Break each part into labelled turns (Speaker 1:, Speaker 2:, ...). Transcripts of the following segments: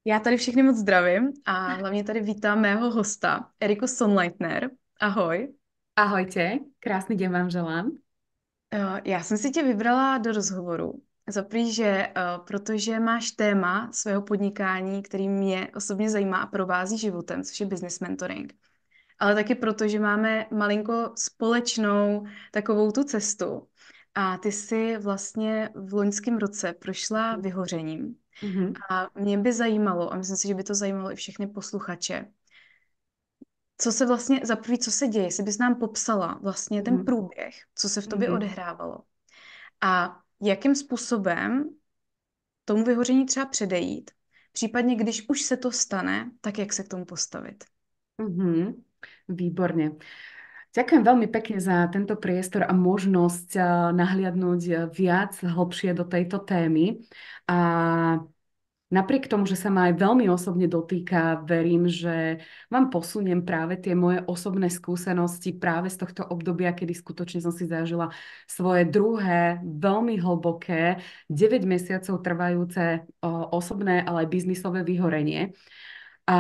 Speaker 1: Já tady všechny moc zdravím a hlavně tady vítám mého hosta, Eriku Sonleitner. Ahoj.
Speaker 2: Ahojte, krásny deň vám želám.
Speaker 1: Já jsem si tě vybrala do rozhovoru. Protože máš téma svého podnikání, který mě osobně zajímá a provází životem, což je business mentoring. Ale taky proto, že máme malinko společnou takovou tu cestu. A ty jsi vlastně v loňském roce prošla vyhořením.
Speaker 2: Mhm,
Speaker 1: A mě by zajímalo, a myslím si, že by to zajímalo i všechny posluchače, co se vlastně, za prvý, co se děje, jestli bys nám popsala vlastně ten
Speaker 2: mhm,
Speaker 1: průběh, co se v tobě
Speaker 2: mhm.
Speaker 1: odehrávalo a jakým způsobem tomu vyhoření třeba předejít, případně když už se to stane, tak jak se k tomu postavit.
Speaker 2: Mhm. Výborne. Ďakujem veľmi pekne za tento priestor a možnosť nahliadnúť viac hlbšie do tejto témy. A napriek tomu, že sa ma aj veľmi osobne dotýka, verím, že vám posuniem práve tie moje osobné skúsenosti práve z tohto obdobia, kedy skutočne som si zažila svoje druhé, veľmi hlboké, 9 mesiacov trvajúce osobné, ale aj biznisové vyhorenie. A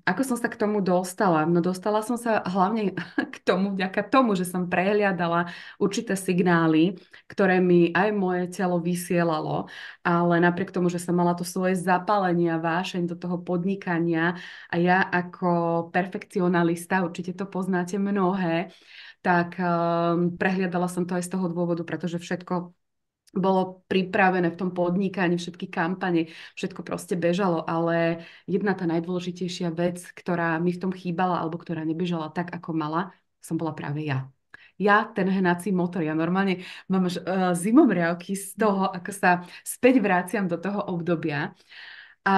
Speaker 2: ako som sa k tomu dostala? No dostala som sa hlavne k tomu, vďaka tomu, že som prehliadala určité signály, ktoré mi aj moje telo vysielalo, ale napriek tomu, že som mala to svoje zapálenie a vášeň do toho podnikania a ja ako perfekcionalista, určite to poznáte mnohé, tak prehliadala som to aj z toho dôvodu, pretože všetko bolo pripravené v tom podnikaní, všetky kampane, všetko proste bežalo, ale jedna tá najdôležitejšia vec, ktorá mi v tom chýbala alebo ktorá nebežala tak, ako mala, som bola práve ja. Ja, ten hnací motor, ja normálne mám až zimomriavky z toho, ako sa späť vraciam do toho obdobia. A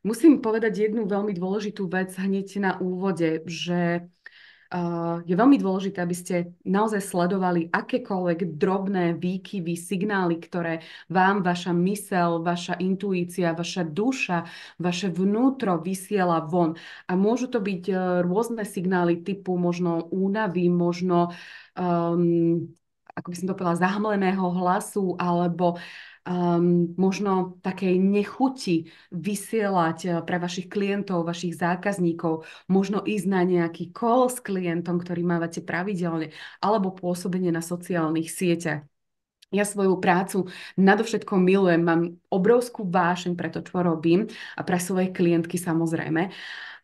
Speaker 2: musím povedať jednu veľmi dôležitú vec hneď na úvode, že je veľmi dôležité, aby ste naozaj sledovali akékoľvek drobné výkyvy, signály, ktoré vám vaša mysel, vaša intuícia, vaša duša, vaše vnútro vysiela von. A môžu to byť rôzne signály typu možno únavy, možno ako by som to povedala, zahmleného hlasu alebo možno takej nechuti vysielať pre vašich klientov, vašich zákazníkov, možno ísť na nejaký call s klientom, ktorý mávate pravidelne, alebo pôsobenie na sociálnych sieťach. Ja svoju prácu nadovšetko milujem, mám obrovskú vášeň pre to, čo robím a pre svoje klientky samozrejme,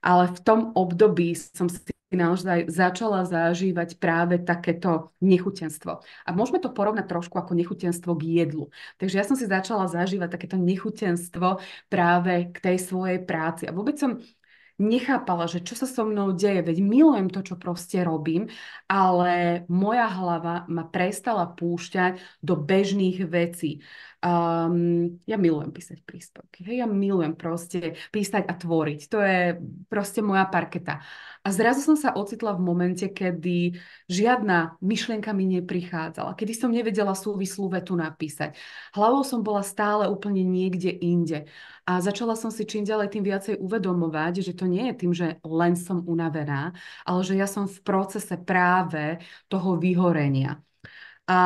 Speaker 2: ale v tom období som si naozaj začala zažívať práve takéto nechutenstvo. A môžeme to porovnať trošku ako nechutenstvo k jedlu. Takže ja som si začala zažívať takéto nechutenstvo práve k tej svojej práci. A vôbec som nechápala, že čo sa so mnou deje, veď milujem to, čo proste robím, ale moja hlava ma prestala púšťať do bežných vecí. Ja milujem písať príspevky, hej, ja milujem proste písať a tvoriť, to je proste moja parketa. A zrazu som sa ocitla v momente, kedy žiadna myšlienka mi neprichádzala, kedy som nevedela súvislú vetu napísať. Hlavou som bola stále úplne niekde inde. A začala som si čím ďalej tým viacej uvedomovať, že to nie je tým, že len som unavená, ale že ja som v procese práve toho vyhorenia. A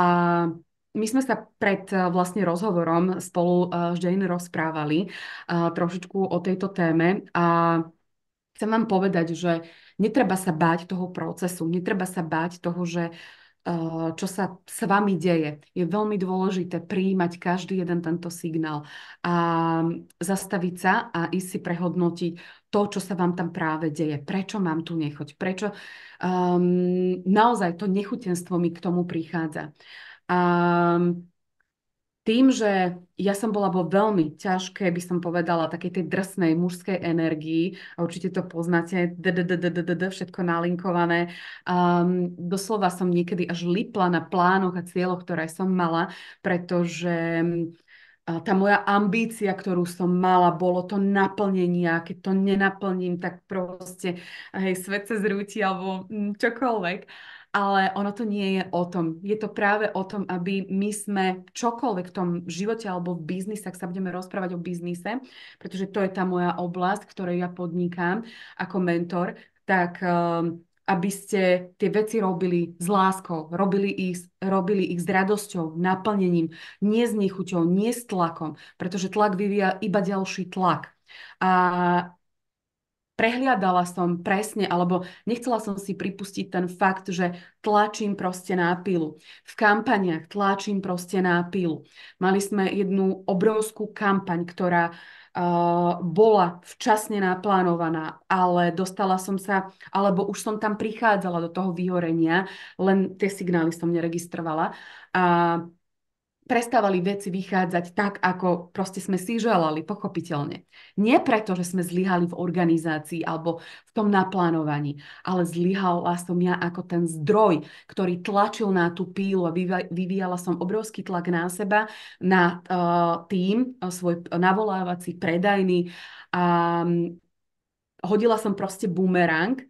Speaker 2: my sme sa pred vlastne rozhovorom spolu s Jane rozprávali trošičku o tejto téme a chcem vám povedať, že netreba sa báť toho procesu, netreba sa báť toho, že čo sa s vami deje. Je veľmi dôležité prijímať každý jeden tento signál a zastaviť sa a ísť si prehodnotiť to, čo sa vám tam práve deje. Prečo mám tu nechuť? Prečo naozaj to nechutenstvo mi k tomu prichádza. A tým, že ja som bola vo veľmi ťažkej, by som povedala, takej tej drsnej mužskej energii, a určite to poznáte, všetko nalinkované. Doslova som niekedy až lipla na plánoch a cieľoch, ktoré som mala, pretože tá moja ambícia, ktorú som mala, bolo to naplnenie, a keď to nenaplním, tak proste, hej, svet sa zrúti alebo čokoľvek. Ale ono to nie je o tom. Je to práve o tom, aby my sme čokoľvek v tom živote alebo v biznise, ak sa budeme rozprávať o biznise, pretože to je tá moja oblasť, ktorej ja podnikám ako mentor, tak aby ste tie veci robili s láskou, robili ich s radosťou, naplnením, nie s nechuťou, nie s tlakom, pretože tlak vyvíja iba ďalší tlak. A prehliadala som presne, alebo nechcela som si pripustiť ten fakt, že tlačím proste na pilu. V kampaniach tlačím proste na pilu. Mali sme jednu obrovskú kampaň, ktorá bola včasne naplánovaná, ale dostala som sa, alebo už som tam prichádzala do toho vyhorenia, len tie signály som neregistrovala. A prestávali veci vychádzať tak, ako proste sme si želali, pochopiteľne. Nie preto, že sme zlyhali v organizácii alebo v tom naplánovaní, ale zlyhala som ja ako ten zdroj, ktorý tlačil na tú pílu a vyvíjala som obrovský tlak na seba, na tým, svoj navolávací, predajný a hodila som proste bumerang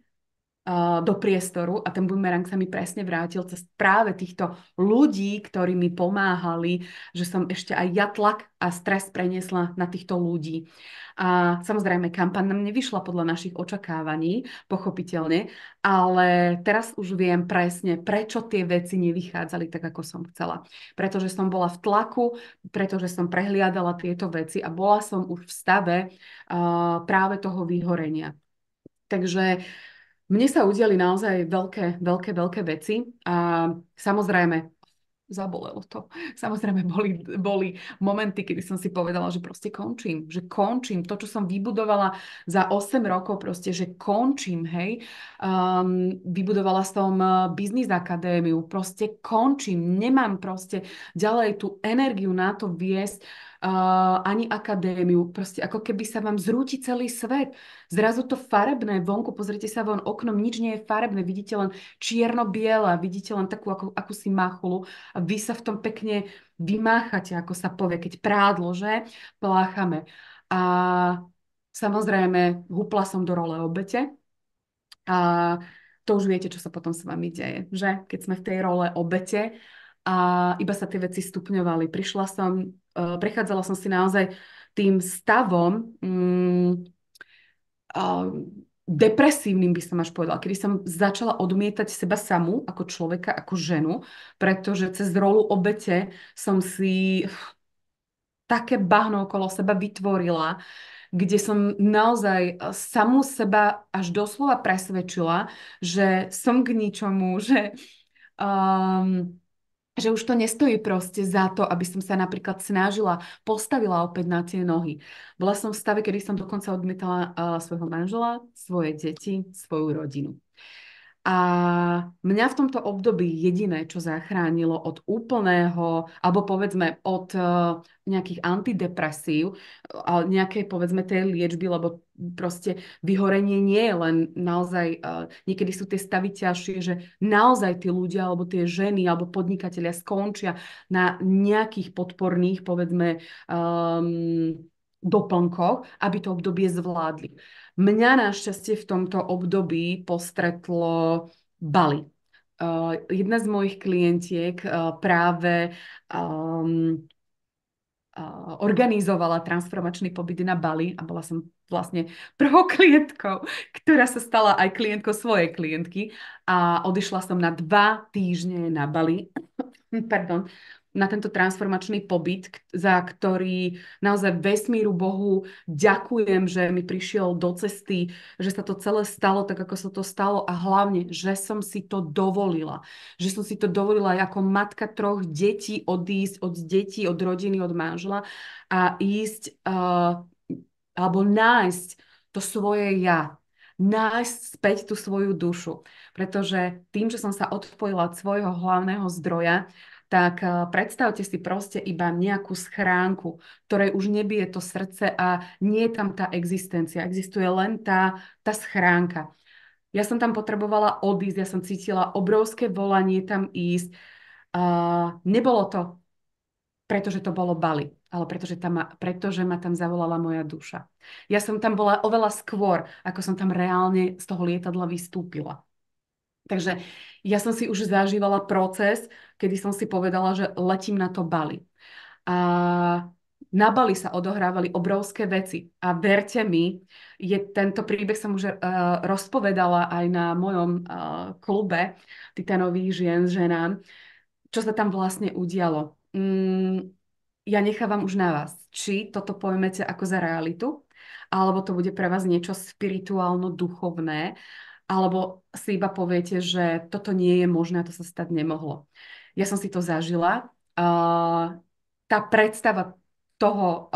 Speaker 2: do priestoru a ten bumerang sa mi presne vrátil cez práve týchto ľudí, ktorí mi pomáhali, že som ešte aj ja tlak a stres preniesla na týchto ľudí. A samozrejme, kampaň nám nevyšla podľa našich očakávaní, pochopiteľne, ale teraz už viem presne, prečo tie veci nevychádzali tak, ako som chcela. Pretože som bola v tlaku, pretože som prehliadala tieto veci a bola som už v stave práve toho vyhorenia. Takže mne sa udiali naozaj veľké, veľké, veľké veci a samozrejme, zabolelo to. Samozrejme, boli momenty, kedy som si povedala, že proste končím, že končím. To, čo som vybudovala za 8 rokov, proste, že končím, hej. Vybudovala som biznis akadémiu, proste končím. Nemám proste ďalej tú energiu na to viesť ani akadémiu. Proste ako keby sa vám zrúti celý svet. Zrazu to farebné vonku, pozrite sa von oknom, nič nie je farebné, vidíte len čierno-biele, vidíte len takú akúsi machulu a vy sa v tom pekne vymáchate, ako sa povie, keď prádlo, že pláchame. A samozrejme, hupla som do role obete a to už viete, čo sa potom s vami deje, že? Keď sme v tej role obete a iba sa tie veci stupňovali. Prechádzala som si naozaj tým stavom, depresívnym by som až povedala, kedy som začala odmietať seba samú ako človeka, ako ženu, pretože cez rolu obete som si také bahno okolo seba vytvorila, kde som naozaj samú seba až doslova presvedčila, že som k ničomu, že už to nestojí proste za to, aby som sa napríklad snažila, postavila opäť na tie nohy. Bola som v stave, kedy som dokonca odmietala svojho manžela, svoje deti, svoju rodinu. A mňa v tomto období jediné, čo zachránilo od úplného, alebo povedzme od nejakých antidepresív, nejakej povedzme tej liečby, lebo proste vyhorenie nie je len naozaj, niekedy sú tie stavy ťažšie, že naozaj tí ľudia, alebo tie ženy, alebo podnikatelia skončia na nejakých podporných, povedzme, doplnkoch, aby to obdobie zvládli. Mňa našťastie v tomto období postretlo Bali. Jedna z mojich klientiek práve organizovala transformačný pobyt na Bali a bola som vlastne prvou klientkou, ktorá sa stala aj klientkou svojej klientky a odišla som na 2 týždne na Bali. Pardon, na tento transformačný pobyt, za ktorý naozaj vesmíru Bohu ďakujem, že mi prišiel do cesty, že sa to celé stalo tak, ako sa to stalo a hlavne, že som si to dovolila. Že som si to dovolila aj ako matka 3 detí odísť od detí, od rodiny, od manžela a ísť alebo nájsť to svoje ja. Nájsť späť tú svoju dušu. Pretože tým, že som sa odpojila od svojho hlavného zdroja, tak predstavte si proste iba nejakú schránku, ktorej už nebije to srdce a nie je tam tá existencia. Existuje len tá schránka. Ja som tam potrebovala odísť, ja som cítila obrovské volanie tam ísť. Nebolo to, pretože to bolo Bali, ale pretože ma tam zavolala moja duša. Ja som tam bola oveľa skôr, ako som tam reálne z toho lietadla vystúpila. Takže ja som si už zažívala proces, kedy som si povedala, že letím na to Bali. A na Bali sa odohrávali obrovské veci. A verte mi, tento príbeh som už rozpovedala aj na mojom klube Titanových žien, ženám, čo sa tam vlastne udialo. Ja nechávam už na vás, či toto pojmete ako za realitu, alebo to bude pre vás niečo spirituálno-duchovné, alebo si iba poviete, že toto nie je možné a to sa stať nemohlo. Ja som si to zažila. Tá predstava toho,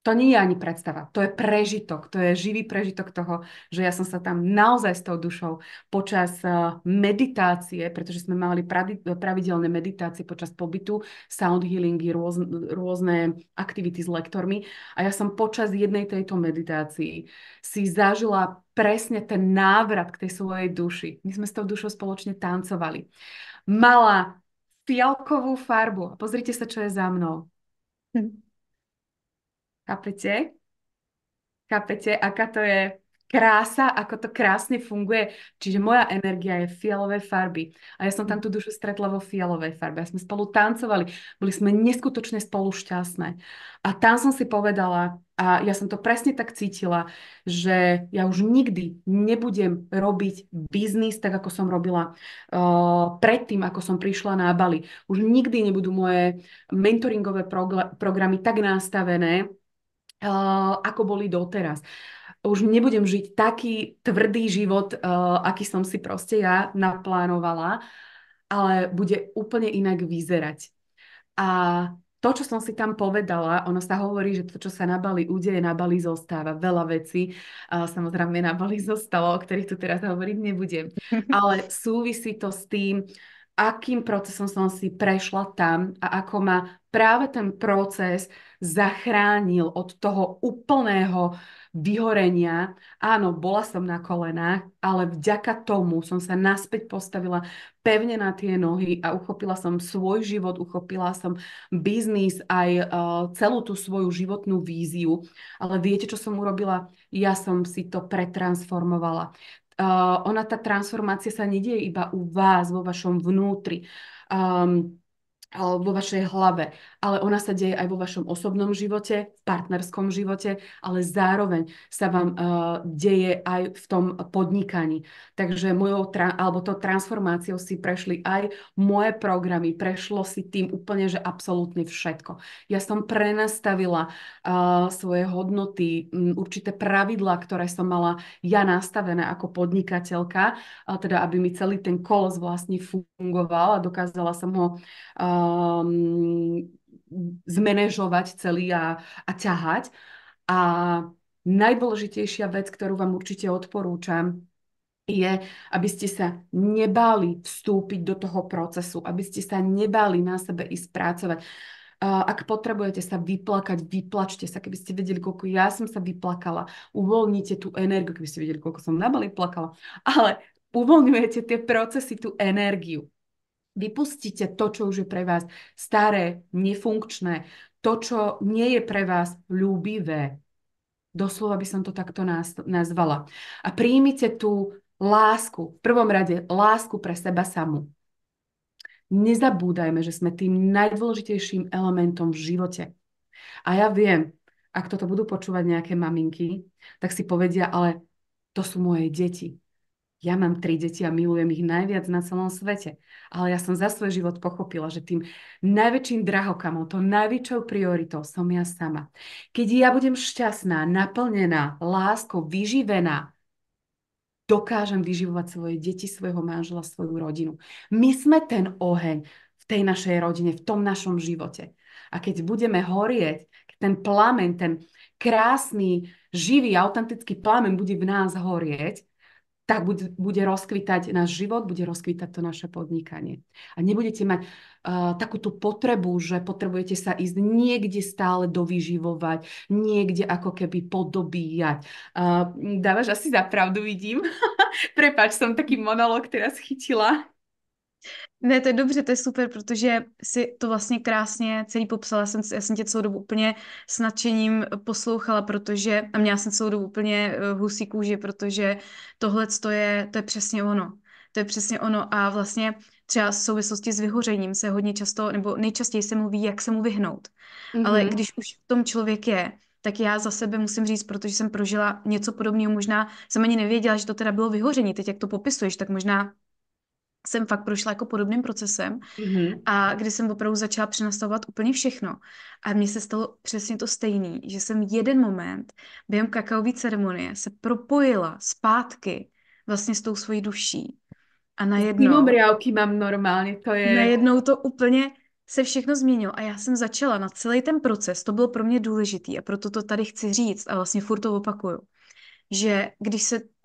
Speaker 2: to nie je ani predstava, to je prežitok, to je živý prežitok toho, že ja som sa tam naozaj s tou dušou počas meditácie, pretože sme mali pravidelné meditácie počas pobytu, sound healingy, rôzne aktivity s lektormi a ja som počas jednej tejto meditácii si zažila presne ten návrat k tej svojej duši. My sme s tou dušou spoločne tancovali. Mala fialkovú farbu. A pozrite sa, čo je za mnou.
Speaker 1: Hm.
Speaker 2: Chápete? Chápete, aká to je krása, ako to krásne funguje. Čiže moja energia je fialovej farby. A ja som tam tú dušu stretla vo fialovej farbe. A sme spolu tancovali. Boli sme neskutočne spolu šťastné. A tam som si povedala, a ja som to presne tak cítila, že ja už nikdy nebudem robiť biznis tak, ako som robila predtým, ako som prišla na Bali. Už nikdy nebudú moje mentoringové programy tak nastavené, ako boli doteraz. Už nebudem žiť taký tvrdý život, aký som si proste ja naplánovala, ale bude úplne inak vyzerať. A to, čo som si tam povedala, ono sa hovorí, že to, čo sa na Bali udeje, na Bali zostáva. Veľa vecí, samozrejme na Bali zostalo, o ktorých tu teraz hovoriť nebudem. Ale súvisí to s tým, akým procesom som si prešla tam a ako ma práve ten proces zachránil od toho úplného vyhorenia. Áno, bola som na kolenách, ale vďaka tomu som sa naspäť postavila pevne na tie nohy a uchopila som svoj život, uchopila som biznis, aj celú tú svoju životnú víziu. Ale viete, čo som urobila? Ja som si to pretransformovala. Ona, tá transformácia sa nedieje iba u vás, vo vašom vnútri. Vo vašej hlave, ale ona sa deje aj vo vašom osobnom živote, v partnerskom živote, ale zároveň sa vám deje aj v tom podnikaní. Takže alebo to transformáciou si prešli aj moje programy, prešlo si tým úplne, že absolútne všetko. Ja som prenastavila svoje hodnoty, určité pravidlá, ktoré som mala ja nastavené ako podnikateľka, teda aby mi celý ten kolos vlastne fungoval a dokázala som ho zmanéžovať celý a ťahať. A najdôležitejšia vec, ktorú vám určite odporúčam, je, aby ste sa nebáli vstúpiť do toho procesu, aby ste sa nebáli na sebe ísť pracovať. Ak potrebujete sa vyplakať, vyplačte sa, keby ste vedeli, koľko ja som sa vyplakala, uvoľnite tú energiu, keby ste vedeli, koľko som na Bali plakala, ale uvoľňujete tie procesy, tú energiu. Vypustite to, čo už je pre vás staré, nefunkčné, to, čo nie je pre vás ľúbivé. Doslova by som to takto nazvala. A príjmite tú lásku, v prvom rade lásku pre seba samú. Nezabúdajme, že sme tým najdôležitejším elementom v živote. A ja viem, ak toto budú počúvať nejaké maminky, tak si povedia, ale to sú moje deti. Ja mám 3 deti a milujem ich najviac na celom svete. Ale ja som za svoj život pochopila, že tým najväčším drahokamom, tou najväčšou prioritou som ja sama. Keď ja budem šťastná, naplnená, láskou, vyživená, dokážem vyživovať svoje deti, svojho manžela, svoju rodinu. My sme ten oheň v tej našej rodine, v tom našom živote. A keď budeme horieť, ten plameň, ten krásny, živý, autentický plameň bude v nás horieť, tak bude rozkvitať náš život, bude rozkvitať to naše podnikanie. A nebudete mať takú tú potrebu, že potrebujete sa ísť niekde stále dovyživovať, niekde ako keby podobíjať. Dávaš asi za pravdu, vidím. Prepáč, som taký monológ teraz chytila.
Speaker 1: Ne, to je dobře, to je super, protože si to vlastně krásně celý popsala. Já jsem tě celou dobu úplně s nadšením poslouchala, protože, a měla jsem celou dobu úplně husí kůži, protože tohle to je přesně ono. To je přesně ono a vlastně třeba v souvislosti s vyhořením se hodně často, nebo nejčastěji se mluví, jak se mu vyhnout. Ale když už v tom člověk je, tak já za sebe musím říct, protože jsem prožila něco podobného, možná jsem ani nevěděla, že to teda bylo vyhoření. Teď, jak to popisuješ, tak možná jsem fakt prošla jako podobným procesem
Speaker 2: Mhm.
Speaker 1: a kdy jsem opravdu začala přenastavovat úplně všechno. A mně se stalo přesně to stejný, že jsem jeden moment během kakaové ceremonie se propojila zpátky vlastně s tou svojí duší. A najednou,
Speaker 2: Zimomriavky mám normálně, to je...
Speaker 1: najednou to úplně se všechno změnilo a já jsem začala na celý ten proces, to bylo pro mě důležitý a proto to tady chci říct a vlastně furt to opakuju, že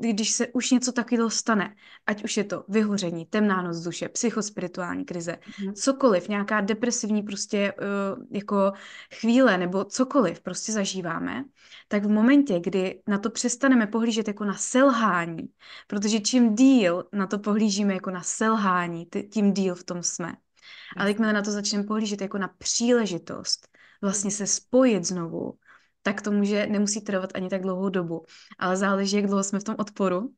Speaker 1: když se už něco takového stane, ať už je to vyhoření, temná noc duše, psychospirituální krize,
Speaker 2: Mhm.
Speaker 1: cokoliv, nějaká depresivní prostě jako chvíle nebo cokoliv prostě zažíváme, tak v momentě, kdy na to přestaneme pohlížet jako na selhání, protože čím díl na to pohlížíme jako na selhání, tím díl v tom jsme. Ale
Speaker 2: Jasné.
Speaker 1: jakmile na to začneme pohlížet jako na příležitost, vlastně se spojit znovu, tak to nemusí trvat ani tak dlouhou dobu. Ale záleží, jak dlouho jsme v tom odporu,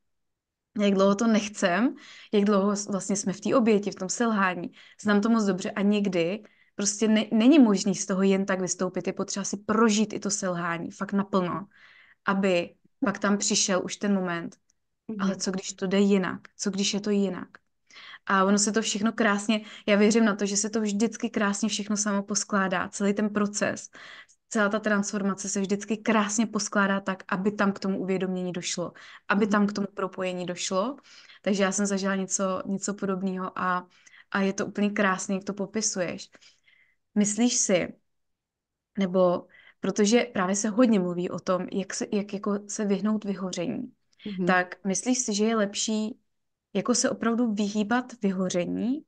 Speaker 1: jak dlouho to nechcem, jak dlouho vlastně jsme v té oběti, v tom selhání. Znám to moc dobře a někdy prostě není možný z toho jen tak vystoupit. Je potřeba si prožít i to selhání, fakt naplno, aby pak tam přišel už ten moment. Ale
Speaker 2: Mhm.
Speaker 1: co když to jde jinak? Co když je to jinak? A ono se to všechno krásně, já věřím na to, že se to vždycky krásně všechno samo poskládá, celý ten proces, celá ta transformace se vždycky krásně poskládá tak, aby tam k tomu uvědomění došlo, aby tam k
Speaker 2: Mhm.
Speaker 1: tomu propojení došlo. Takže já jsem zažila něco podobného a je to úplně krásné, jak to popisuješ. Myslíš si, nebo protože právě se hodně mluví o tom, jak jako se vyhnout vyhoření,
Speaker 2: Mhm.
Speaker 1: tak myslíš si, že je lepší jako se opravdu vyhýbat vyhoření,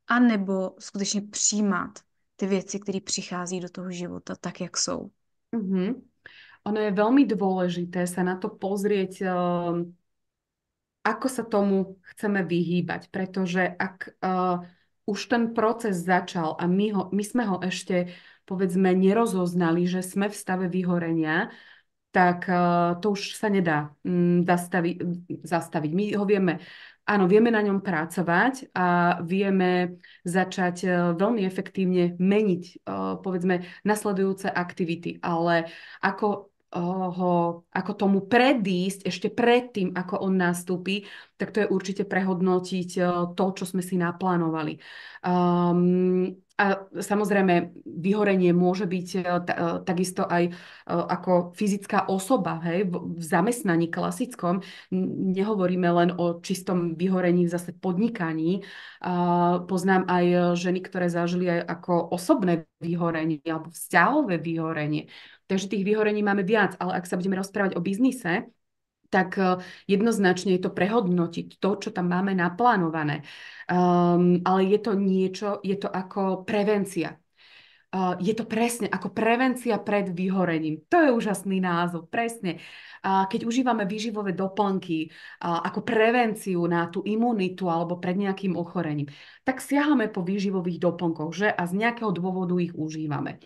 Speaker 1: a nebo skutečně přijímat ty věci, které přichází do toho života tak, jak jsou.
Speaker 2: Mhm. Ono je veľmi dôležité sa na to pozrieť, ako sa tomu chceme vyhýbať, pretože ak už ten proces začal a my sme ho ešte, povedzme, nerozoznali, že sme v stave vyhorenia, tak to už sa nedá zastaviť. My ho vieme, áno, vieme na ňom pracovať a vieme začať veľmi efektívne meniť, povedzme, nasledujúce aktivity, ale ako tomu predísť ešte predtým, ako on nastúpi, tak to je určite prehodnotiť to, čo sme si naplánovali. A samozrejme, vyhorenie môže byť takisto aj ako fyzická osoba, hej, v zamestnaní klasickom. Nehovoríme len o čistom vyhorení v zase podnikaní. Poznám aj ženy, ktoré zažili aj ako osobné vyhorenie alebo vzťahové vyhorenie. Takže tých vyhorení máme viac, ale ak sa budeme rozprávať o biznise, tak jednoznačne je to prehodnotiť to, čo tam máme naplánované. Ale je to niečo, je to ako prevencia. Je to presne ako prevencia pred vyhorením. To je úžasný názov, presne. Keď užívame výživové doplnky ako prevenciu na tú imunitu alebo pred nejakým ochorením, tak siahame po výživových doplnkoch, že? A z nejakého dôvodu ich užívame.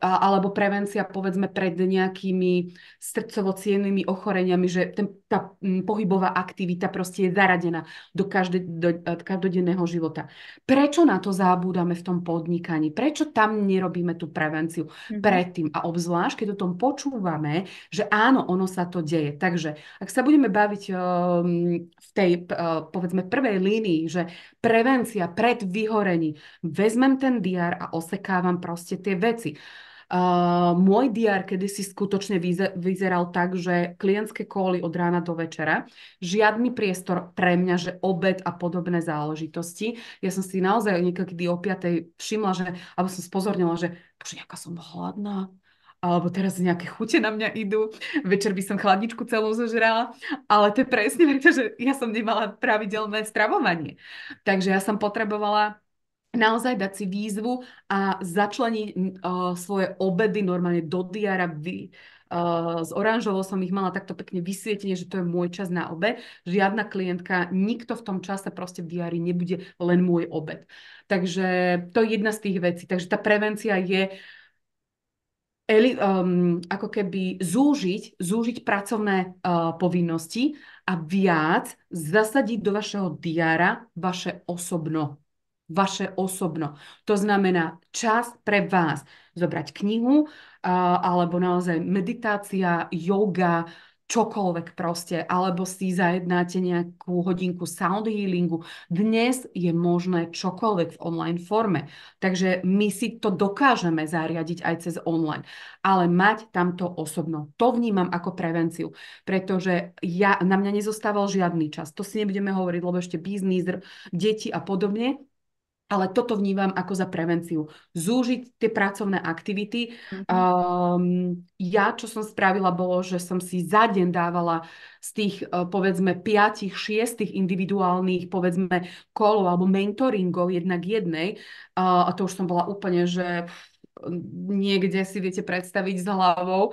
Speaker 2: Alebo prevencia, povedzme, pred nejakými srdcovo-cievnymi ochoreniami, že tá pohybová aktivita proste je zaradená do každodenného života. Prečo na to zabúdame v tom podnikaní? Prečo tam nerobíme tú prevenciu
Speaker 1: Mhm.
Speaker 2: predtým? A obzvlášť, keď o tom počúvame, že áno, ono sa to deje. Takže ak sa budeme baviť v tej, povedzme, prvej línii, že prevencia pred vyhorením, vezmem ten diár a osekávam proste tie veci. Môj diár kedysi skutočne vyzeral tak, že klientské koly od rána do večera, žiadny priestor pre mňa, že obed a podobné záležitosti. Ja som si naozaj niekedy o 5:00 všimla, alebo som spozornila, že bože, jaká som hladná, alebo teraz nejaké chute na mňa idú, večer by som chladničku celú zožrala, ale to je presne, pretože ja som nemala pravidelné stravovanie. Takže ja som potrebovala naozaj dať si výzvu a začleniť svoje obedy normálne do diára. Z oranžovo som ich mala takto pekne vysvietenie, že to je môj čas na obed. Žiadna klientka, nikto v tom čase proste v diári nebude len môj obed. Takže to je jedna z tých vecí. Takže tá prevencia je ako keby zúžiť pracovné povinnosti a viac zasadiť do vašeho diára vaše osobno. Vaše osobno. To znamená čas pre vás. Zobrať knihu, alebo naozaj meditácia, yoga, čokoľvek proste, alebo si zajednáte nejakú hodinku sound healingu. Dnes je možné čokoľvek v online forme. Takže my si to dokážeme zariadiť aj cez online. Ale mať tamto osobno, to vnímam ako prevenciu. Pretože na mňa nezostával žiadny čas. To si nebudeme hovoriť, lebo ešte biznis, deti a podobne. Ale toto vnímam ako za prevenciu. Zúžiť tie pracovné aktivity.
Speaker 1: Mhm.
Speaker 2: Ja, čo som spravila, bolo, že som si za deň dávala z tých, povedzme, 5-6 individuálnych, povedzme, kolov alebo mentoringov jednak jednej. A to už som bola úplne, že niekde si viete predstaviť s hlavou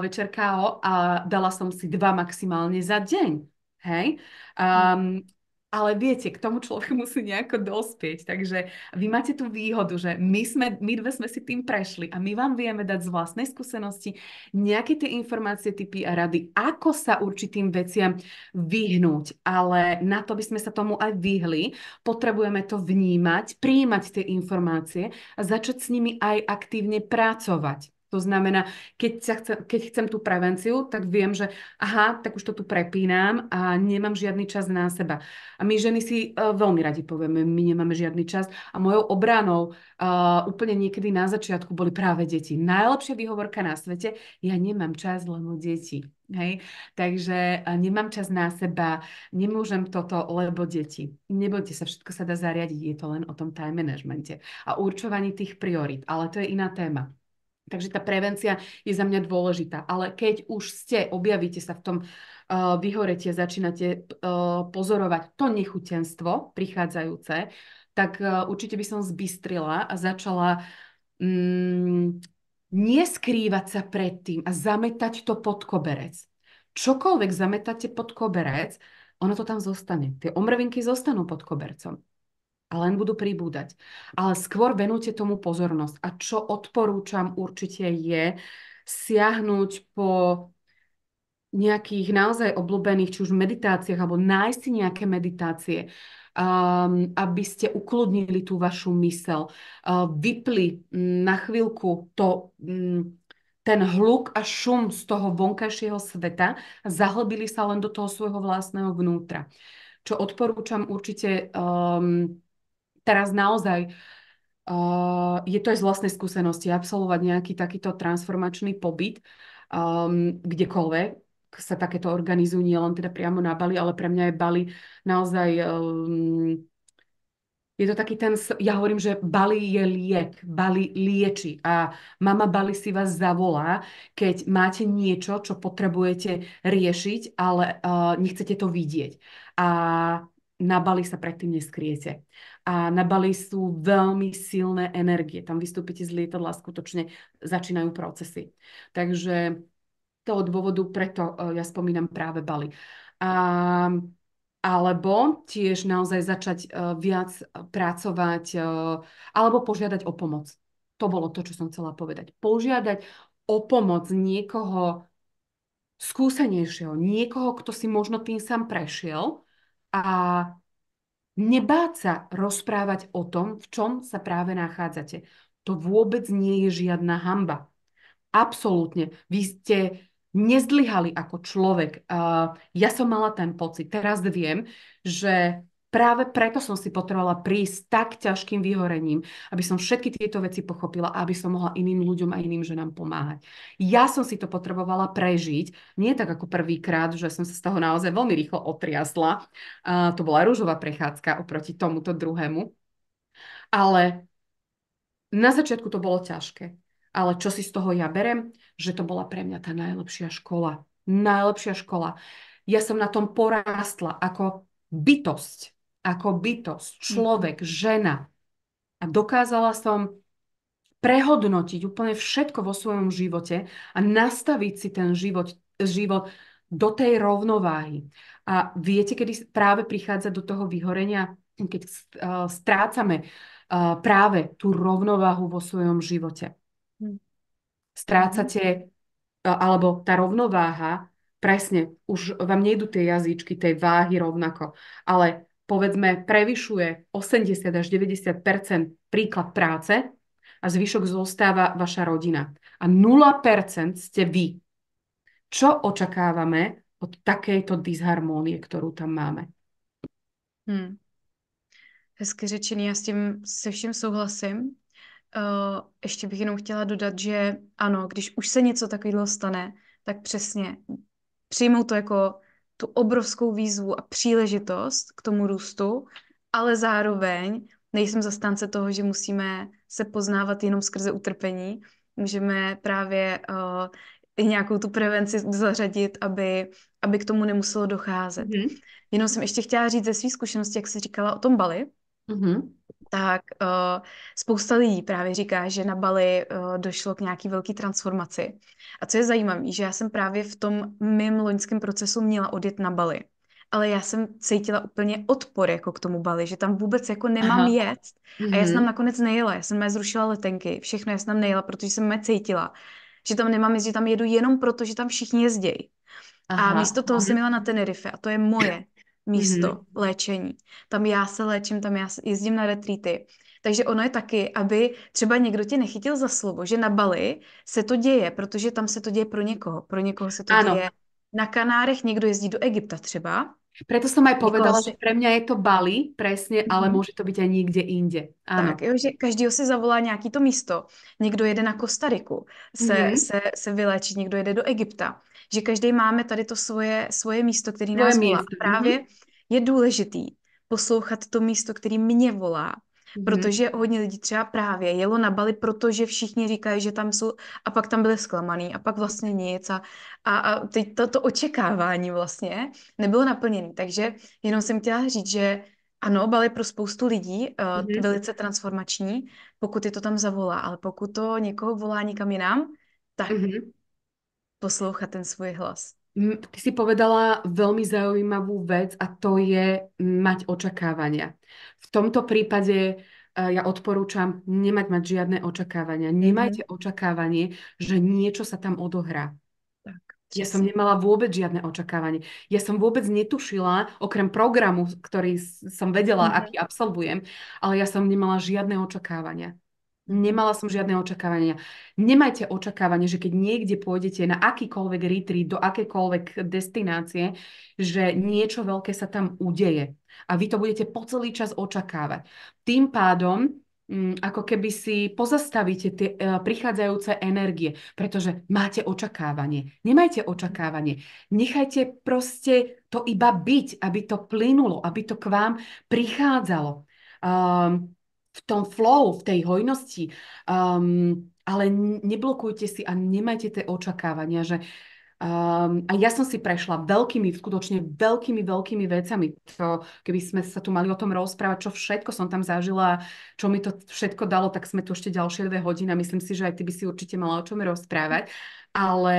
Speaker 2: večer KO a dala som si 2 maximálne za deň. Hej? Ale viete, k tomu človek musí nejako dospieť. Takže vy máte tú výhodu, že my dve sme si tým prešli a my vám vieme dať z vlastnej skúsenosti nejaké tie informácie, tipy a rady, ako sa určitým veciam vyhnúť. Ale na to by sme sa tomu aj vyhli. Potrebujeme to vnímať, prijímať tie informácie a začať s nimi aj aktívne pracovať. To znamená, keď chcem tú prevenciu, tak viem, že aha, tak už to tu prepínam a nemám žiadny čas na seba. A my ženy si veľmi radi povieme, my nemáme žiadny čas. A mojou obranou úplne niekedy na začiatku boli práve deti. Najlepšia výhovorka na svete, ja nemám čas, lebo deti. Hej? Takže nemám čas na seba, nemôžem toto, lebo deti. Nebojte sa, všetko sa dá zariadiť, je to len o tom time managemente a určovaní tých priorít, ale to je iná téma. Takže tá prevencia je za mňa dôležitá. Ale keď už objavíte sa v tom vyhoretie, začínate pozorovať to nechutenstvo prichádzajúce, tak určite by som zbystrila a začala neskrývať sa pred tým a zametať to pod koberec. Čokoľvek zametáte pod koberec, ono to tam zostane. Tie omrvinky zostanú pod kobercom a len budú pribúdať. Ale skôr venujte tomu pozornosť. A čo odporúčam určite je siahnuť po nejakých naozaj obľúbených, či už meditáciách, alebo nájsť si nejaké meditácie, aby ste ukludnili tú vašu mysel. Vypli na chvíľku ten hluk a šum z toho vonkajšieho sveta a zahlbili sa len do toho svojho vlastného vnútra. Čo odporúčam určite teraz naozaj je to aj z vlastnej skúsenosti absolvovať nejaký takýto transformačný pobyt kdekoľvek sa takéto organizujú, nie len teda priamo na Bali, ale pre mňa je Bali naozaj je to taký ja hovorím, že Bali je liek, Bali lieči a mama Bali si vás zavolá, keď máte niečo, čo potrebujete riešiť, ale nechcete to vidieť. A na Bali sa predtým neskriete. A na Bali sú veľmi silné energie. Tam vystúpite z lietadla, skutočne začínajú procesy. Takže toho dôvodu preto ja spomínam práve Bali. Alebo tiež naozaj začať viac pracovať alebo požiadať o pomoc. To bolo to, čo som chcela povedať. Požiadať o pomoc niekoho skúsenejšieho, niekoho, kto si možno tým sám prešiel a nebáť sa rozprávať o tom, v čom sa práve nachádzate. To vôbec nie je žiadna hanba. Absolútne. Vy ste nezdlyhali ako človek. Ja som mala ten pocit. Teraz viem, že práve preto som si potrebovala prísť s tak ťažkým vyhorením, aby som všetky tieto veci pochopila a aby som mohla iným ľuďom a iným ženám pomáhať. Ja som si to potrebovala prežiť, nie tak ako prvýkrát, že som sa z toho naozaj veľmi rýchlo otriasla. To bola ružová prechádzka oproti tomuto druhému. Ale na začiatku to bolo ťažké. Ale čo si z toho ja berem? Že to bola pre mňa tá najlepšia škola. Najlepšia škola. Ja som na tom porástla ako bytosť. Ako bytosť, človek, žena. A dokázala som prehodnotiť úplne všetko vo svojom živote a nastaviť si ten život do tej rovnováhy. A viete, kedy práve prichádza do toho vyhorenia, keď strácame práve tú rovnováhu vo svojom živote. Strácate, alebo tá rovnováha, presne, už vám nejdú tie jazyčky tej váhy rovnako, ale povedzme prevyšuje 80 až 90% príklad práce a zvyšok zostáva vaša rodina. A 0% ste vy. Čo očakávame od takejto disharmónie, ktorú tam máme?
Speaker 1: Hmm. Hezky řečený, já s tím se vším souhlasím. Ještě bych jenom chtěla dodat, že ano, když už se něco takového stane, tak přesně přijmou to jako tu obrovskou výzvu a příležitost k tomu růstu, ale zároveň nejsem zastánce toho, že musíme se poznávat jenom skrze utrpení. Můžeme právě i nějakou tu prevenci zařadit, aby k tomu nemuselo docházet.
Speaker 2: Mhm.
Speaker 1: Jenom jsem ještě chtěla říct ze své zkušenosti, jak jsi říkala o tom Bali,
Speaker 2: Mhm.
Speaker 1: tak spousta lidí právě říká, že na Bali došlo k nějaký velký transformaci. A co je zajímavé, že já jsem právě v tom mým loňském procesu měla odjet na Bali. Ale já jsem cítila úplně odpor jako k tomu Bali, že tam vůbec jako nemám
Speaker 2: Aha.
Speaker 1: jet. A já jsem tam
Speaker 2: Mhm.
Speaker 1: nakonec nejela. Já jsem mé zrušila letenky, všechno já jsem tam nejela, protože jsem mé cítila, že tam nemám jet, že tam jedu jenom proto, že tam všichni jezdí. A
Speaker 2: Aha.
Speaker 1: místo toho jsem
Speaker 2: Mhm.
Speaker 1: jela na Tenerife a to je moje místo
Speaker 2: Mhm.
Speaker 1: léčení. Tam já se léčím, tam já jezdím na retreaty. Takže ono je taky, aby třeba někdo tě nechytil za slovo, že na Bali se to děje, protože tam se to děje pro někoho. Pro někoho se to děje
Speaker 2: Áno,
Speaker 1: na Kanárech, někdo jezdí do Egypta třeba.
Speaker 2: preto som aj
Speaker 1: Někoho
Speaker 2: povedala,
Speaker 1: si...
Speaker 2: že pre mňa je to Bali, presne, ale
Speaker 1: Mhm.
Speaker 2: môže to byť aj niekde inde.
Speaker 1: Tak,
Speaker 2: Áno.
Speaker 1: jo, že každýho si zavolá nějaký to místo. Někdo jede na Kostariku
Speaker 2: Mhm.
Speaker 1: se vyléčit, někdo jede do Egypta. Že každý máme tady to svoje místo, který
Speaker 2: Svoje
Speaker 1: nás volá. A
Speaker 2: miesto.
Speaker 1: právě
Speaker 2: Mhm.
Speaker 1: je důležitý poslouchat to místo, který mě volá.
Speaker 2: Mhm.
Speaker 1: Protože hodně lidí třeba právě jelo na Bali, protože všichni říkají, že tam jsou, a pak tam byli zklamaný, a pak vlastně nic. A teď to očekávání vlastně nebylo naplněné. Takže jenom jsem chtěla říct, že ano, Bali pro spoustu lidí
Speaker 2: Mhm.
Speaker 1: velice transformační, pokud je to tam zavolá, ale pokud to někoho volá někam jinam, tak
Speaker 2: Mhm.
Speaker 1: poslouchat ten svůj hlas.
Speaker 2: Ty si povedala veľmi zaujímavú vec a to je mať očakávania. V tomto prípade ja odporúčam mať žiadne očakávania.
Speaker 1: Mhm.
Speaker 2: Nemajte očakávanie, že niečo sa tam odohrá.
Speaker 1: Tak,
Speaker 2: Ja som
Speaker 1: přesně.
Speaker 2: nemala vôbec žiadne očakávanie. Ja som vôbec netušila, okrem programu, ktorý som vedela,
Speaker 1: Mhm.
Speaker 2: aký absolvujem, ale ja som nemala žiadne očakávania.
Speaker 1: Mhm.
Speaker 2: Nemala som žiadne očakávania. Nemajte očakávanie, že keď niekde pôjdete na akýkoľvek retreat, do akékoľvek destinácie, že niečo veľké sa tam udeje. A vy to budete po celý čas očakávať. Tým pádom, ako keby si pozastavíte tie prichádzajúce energie, pretože máte očakávanie. Nemajte očakávanie. Nechajte proste to iba byť, aby to plynulo, aby to k vám prichádzalo. V tom flow, v tej hojnosti, ale neblokujte si a nemajte tie očakávania, že a ja som si prešla skutočne veľkými vecami. To, keby sme sa tu mali o tom rozprávať, čo všetko som tam zažila, čo mi to všetko dalo, tak sme tu ešte ďalšie 2 hodiny. Myslím si, že aj ty by si určite mala o čom rozprávať. Ale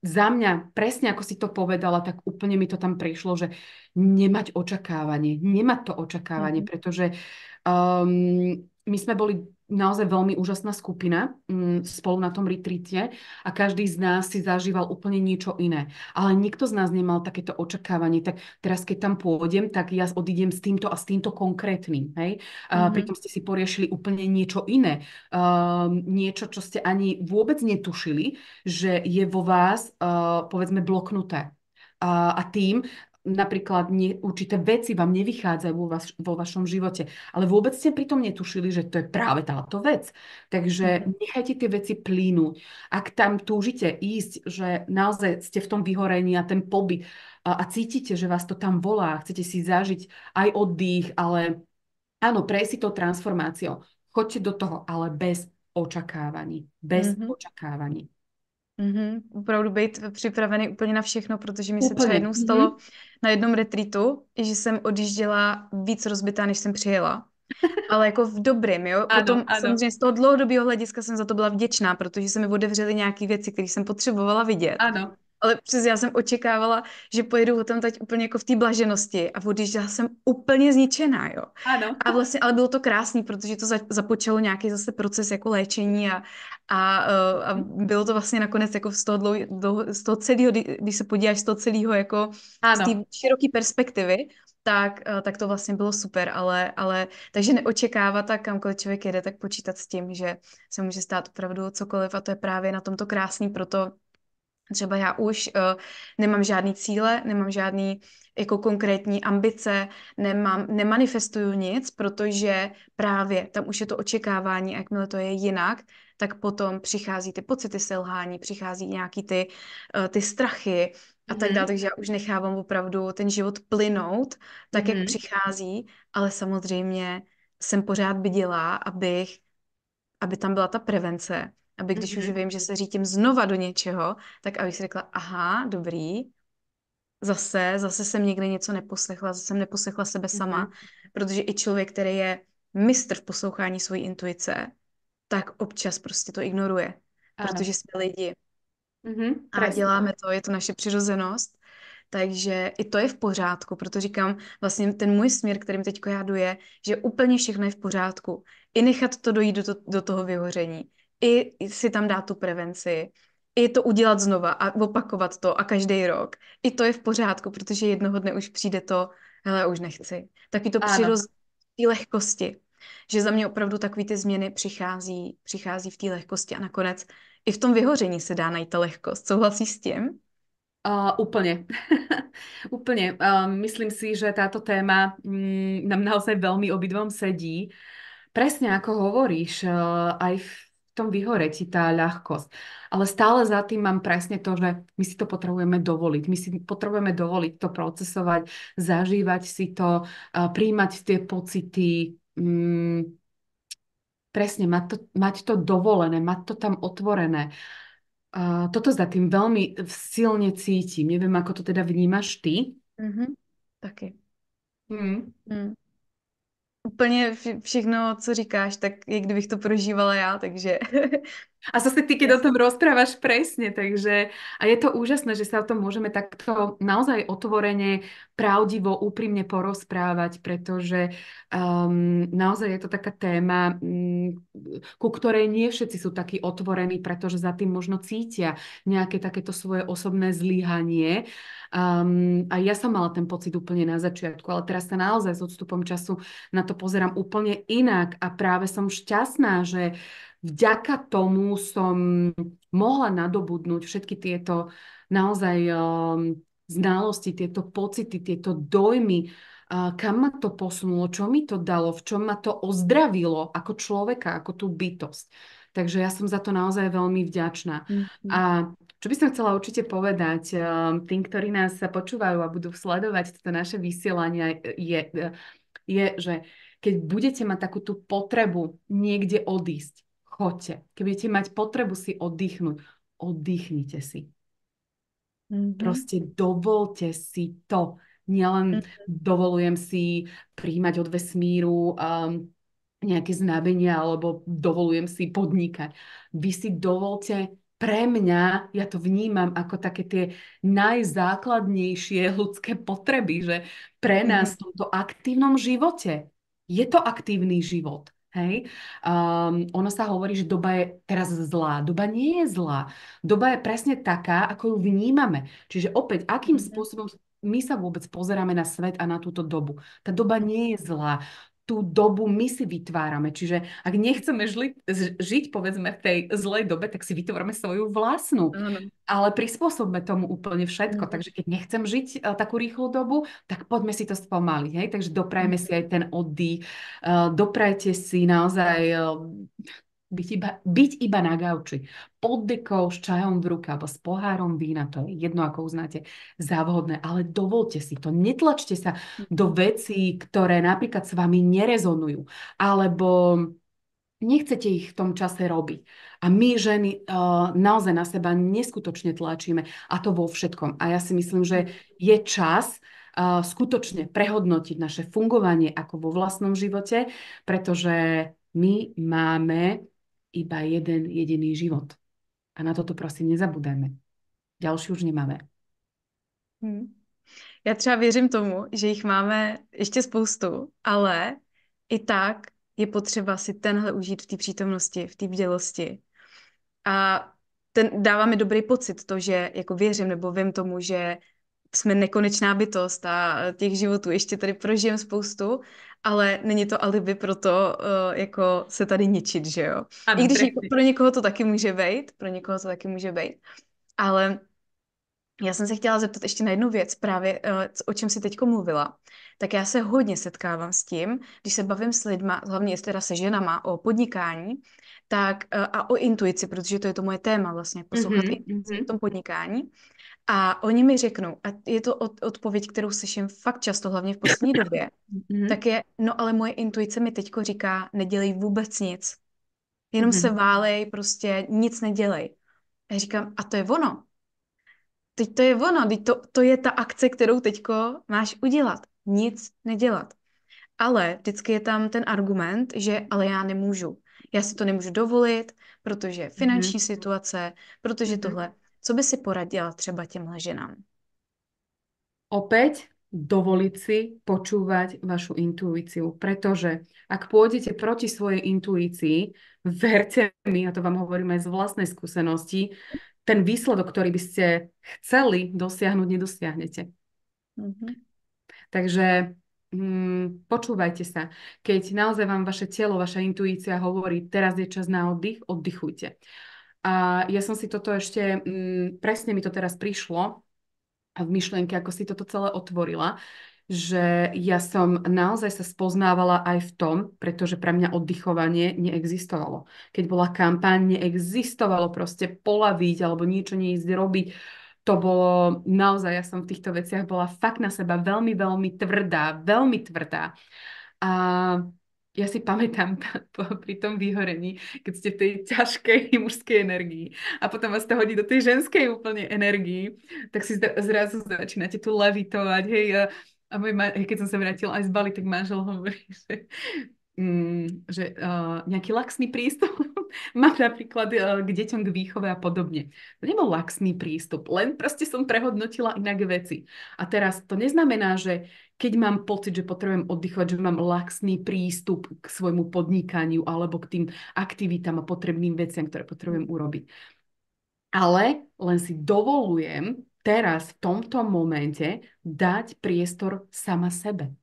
Speaker 2: za mňa, presne ako si to povedala, tak úplne mi to tam prišlo, že nemať to očakávanie,
Speaker 1: Mhm.
Speaker 2: pretože my sme boli naozaj veľmi úžasná skupina spolu na tom retreate a každý z nás si zažíval úplne niečo iné. Ale nikto z nás nemal takéto očakávanie. Tak teraz, keď tam pôjdem, tak ja odídem s týmto a s týmto konkrétnym. Hej?
Speaker 1: Mhm.
Speaker 2: Pritom ste si poriešili úplne niečo iné. Niečo, čo ste ani vôbec netušili, že je vo vás, povedzme, bloknuté. A tým napríklad určité veci vám nevychádzajú vo vašom živote, ale vôbec ste pritom netušili, že to je práve táto vec. Takže
Speaker 1: Mhm.
Speaker 2: nechajte tie veci plynúť. Ak tam túžite ísť, že naozaj ste v tom vyhorení a ten pobyt a cítite, že vás to tam volá, chcete si zažiť aj oddych, ale áno, prejsť si tou transformáciou. Choďte do toho, ale bez očakávaní. Bez
Speaker 1: Mhm.
Speaker 2: očakávaní.
Speaker 1: Mhm. Opravdu být připravený úplně na všechno, protože mi se třeba
Speaker 2: Úplne.
Speaker 1: jednou
Speaker 2: Mhm.
Speaker 1: stalo na jednom retreatu, že jsem odjížděla víc rozbitá, než jsem přijela. Ale jako v dobrým, jo.
Speaker 2: Áno,
Speaker 1: Potom
Speaker 2: áno,
Speaker 1: samozřejmě z toho dlouhodobého hlediska jsem za to byla vděčná, protože se mi otevřely nějaké věci, které jsem potřebovala vidět.
Speaker 2: áno,
Speaker 1: Ale přes já jsem očekávala, že pojedu tam teď úplně jako v té blaženosti a odjížděla jsem úplně zničená, jo.
Speaker 2: áno,
Speaker 1: A vlastně, ale bylo to krásný, protože to započalo nějaký zase proces jako léčení a bylo to vlastně nakonec jako z toho celého, když se podíváš z toho celého jako z té
Speaker 2: áno.
Speaker 1: široké perspektivy, tak to vlastně bylo super, takže neočekávat a kamkoliv člověk jede, tak počítat s tím, že se může stát opravdu cokoliv a to je právě na tomto krásný, proto Třeba já už nemám žádný cíle, nemám žádný jako konkrétní ambice, nemanifestuju nic, protože právě tam už je to očekávání a jakmile to je jinak, tak potom přichází ty pocity selhání, přichází nějaký ty strachy a tak dále,
Speaker 2: Mhm,
Speaker 1: takže já už nechávám opravdu ten život plynout tak, jak
Speaker 2: mhm,
Speaker 1: přichází, ale samozřejmě jsem pořád bdělá, aby tam byla ta prevence, aby když už
Speaker 2: mhm,
Speaker 1: vím, že se řítím znova do něčeho, tak abych si řekla, aha, dobrý, zase jsem někde něco neposlechla, zase jsem neposlechla sebe sama,
Speaker 2: mhm.
Speaker 1: protože i člověk, který je mistr v poslouchání svojí intuice, tak občas prostě to ignoruje,
Speaker 2: Áno.
Speaker 1: protože jsme lidi
Speaker 2: Mhm,
Speaker 1: a
Speaker 2: presne.
Speaker 1: děláme to, je to naše přirozenost, takže i to je v pořádku, proto říkám, vlastně ten můj směr, kterým teďko já jdu, je, že úplně všechno je v pořádku. I nechat to dojít do toho vyhoření, i si tam dát tu prevenci, i to udělat znova a opakovat to a každý rok. I to je v pořádku, protože jednoho dne už přijde to, hele, už nechci. Taky to
Speaker 2: Áno.
Speaker 1: přirozené v té lehkosti, že za mě opravdu takový ty změny přichází v té lehkosti a nakonec i v tom vyhoření se dá najít ta lehkost. Souhlasíš s tím?
Speaker 2: Úplne. Úplne. Myslím si, že táto téma nám naozaj veľmi obidvom sedí. Presne ako hovoríš, aj v tom vyhoretí tá ľahkosť. Ale stále za tým mám presne to, že my si to potrebujeme dovoliť. My si potrebujeme dovoliť to procesovať, zažívať si to, príjmať tie pocity, presne mať to dovolené, mať to tam otvorené. Toto za tým veľmi silne cítim. Neviem, ako to teda vnímaš ty.
Speaker 1: Mhm. Taky.
Speaker 2: Hmm.
Speaker 1: Mm. Úplně všechno, co říkáš, tak je kdybych to prožívala já, takže
Speaker 2: A zase ty, keď o
Speaker 1: jasně.
Speaker 2: tom rozprávaš presne, takže a je to úžasné, že sa o tom môžeme takto naozaj otvorene, pravdivo, úprimne porozprávať, pretože naozaj je to taká téma, ku ktorej nie všetci sú takí otvorení, pretože za tým možno cítia nejaké takéto svoje osobné zlyhanie. A ja som mala ten pocit úplne na začiatku, ale teraz sa naozaj s odstupom času na to pozerám úplne inak a práve som šťastná, že vďaka tomu som mohla nadobudnúť všetky tieto naozaj znalosti, tieto pocity, tieto dojmy, kam ma to posunulo, čo mi to dalo, v čom ma to ozdravilo ako človeka, ako tú bytosť. Takže ja som za to naozaj veľmi vďačná.
Speaker 1: Mhm.
Speaker 2: A čo by som chcela určite povedať tým, ktorí nás počúvajú a budú sledovať toto naše vysielanie, je, že keď budete mať takú tú potrebu niekde odísť, choďte. Keď budete mať potrebu si oddychnúť, oddychnite si.
Speaker 1: Mhm.
Speaker 2: Proste dovolte si to. Nielen dovolujem si príjmať od vesmíru nejaké znamenia alebo dovolujem si podnikať. Vy si dovolte pre mňa, ja to vnímam ako také tie najzákladnejšie ľudské potreby, že pre
Speaker 1: Mhm.
Speaker 2: nás v tomto aktívnom živote je to aktívny život. Hej? Ono sa hovorí, že doba je teraz zlá. Doba nie je zlá. Doba je presne taká, ako ju vnímame. Čiže opäť, akým
Speaker 1: Mhm.
Speaker 2: spôsobom my sa vôbec pozeráme na svet a na túto dobu. Tá doba nie je zlá. Tú dobu my si vytvárame. Čiže ak nechceme žiť, povedzme, v tej zlej dobe, tak si vytvárame svoju vlastnú.
Speaker 1: Ano.
Speaker 2: Ale prispôsobme tomu úplne všetko.
Speaker 1: Mhm.
Speaker 2: Takže keď nechcem žiť takú rýchlu dobu, tak poďme si to spomaliť. Hej? Takže doprajme si aj ten oddych. Doprajte si naozaj byť iba na gauči. Pod dekou s čajom v ruke alebo s pohárom vína, to je jedno, ako uznáte za vhodné, ale dovolte si to. Netlačte sa do vecí, ktoré napríklad s vami nerezonujú, alebo nechcete ich v tom čase robiť. A my ženy naozaj na seba neskutočne tlačíme, a to vo všetkom. A ja si myslím, že je čas skutočne prehodnotiť naše fungovanie ako vo vlastnom živote, pretože my máme iba jeden jediný život. A na toto prosím nezabudeme. Ďalší už nemáme.
Speaker 1: Mhm. Já třeba věřím tomu, že jich máme ještě spoustu, ale i tak je potřeba si tenhle užít v té přítomnosti, v té bdělosti. A ten dává mi dobrý pocit, to, že jako věřím nebo vím tomu, že jsme nekonečná bytost a těch životů ještě tady prožijem spoustu, ale není to alibi pro to, jako se tady ničit, že jo. I
Speaker 2: Áno,
Speaker 1: když
Speaker 2: presne.
Speaker 1: pro někoho to taky může být, pro někoho to taky může být, ale Já jsem se chtěla zeptat ještě na jednu věc, právě o čem jsi teď mluvila. Tak já se hodně setkávám s tím, když se bavím s lidma, hlavně teda se ženama o podnikání, tak a o intuici, protože to je to moje téma vlastně, poslouchat
Speaker 2: Mhm,
Speaker 1: intuici v
Speaker 2: mhm,
Speaker 1: tom podnikání. A oni mi řeknou, a je to odpověď, kterou slyším fakt často, hlavně v poslední době,
Speaker 2: mhm,
Speaker 1: tak je, no ale moje intuice mi teďko říká, nedělej vůbec nic. Jenom se
Speaker 2: mhm,
Speaker 1: válej, prostě nic nedělej. A já říkám, a to je ono. Teď to je ono, teď to je ta akce, kterou teďko máš udělat. Nic nedělat. Ale vždycky je tam ten argument, že ale já nemůžu. Já si to nemůžu dovolit, protože
Speaker 2: mhm,
Speaker 1: finanční situace, protože
Speaker 2: mhm.
Speaker 1: tohle. Co by si poradila třeba těmhle ženám?
Speaker 2: Opäť dovoliť si počúvať vašu intuíciu, pretože ak pôjdete proti svojej intuícii, verte mi, a to vám hovorím aj z vlastnej skúsenosti, ten výsledok, ktorý by ste chceli dosiahnuť, nedosiahnete.
Speaker 1: Mhm.
Speaker 2: Takže počúvajte sa. Keď naozaj vám vaše telo, vaša intuícia hovorí, teraz je čas na oddych, oddychujte. A ja som si toto ešte, presne mi to teraz prišlo, a v myšlienke, ako si toto celé otvorila, že ja som naozaj sa spoznávala aj v tom, pretože pre mňa oddychovanie neexistovalo. Keď bola kampaň, neexistovalo proste polaviť alebo niečo neísť robiť. To bolo naozaj, ja som v týchto veciach bola fakt na seba veľmi, veľmi tvrdá, veľmi tvrdá. A ja si pamätám pri tom vyhorení, keď ste v tej ťažkej mužskej energii a potom vás to hodí do tej ženskej úplne energii, tak si zrazu začínate tu levitovať, hej, keď som sa vrátila aj z Bali, tak manžel hovorí, že nejaký laxný prístup mám napríklad k deťom k výchove a podobne. To nebol laxný prístup, len proste som prehodnotila inak veci. A teraz to neznamená, že keď mám pocit, že potrebujem oddychovať, že mám laxný prístup k svojmu podnikaniu alebo k tým aktivitám a potrebným veciam, ktoré potrebujem urobiť. Ale len si dovolujem teraz v tomto momente dať priestor sama sebe.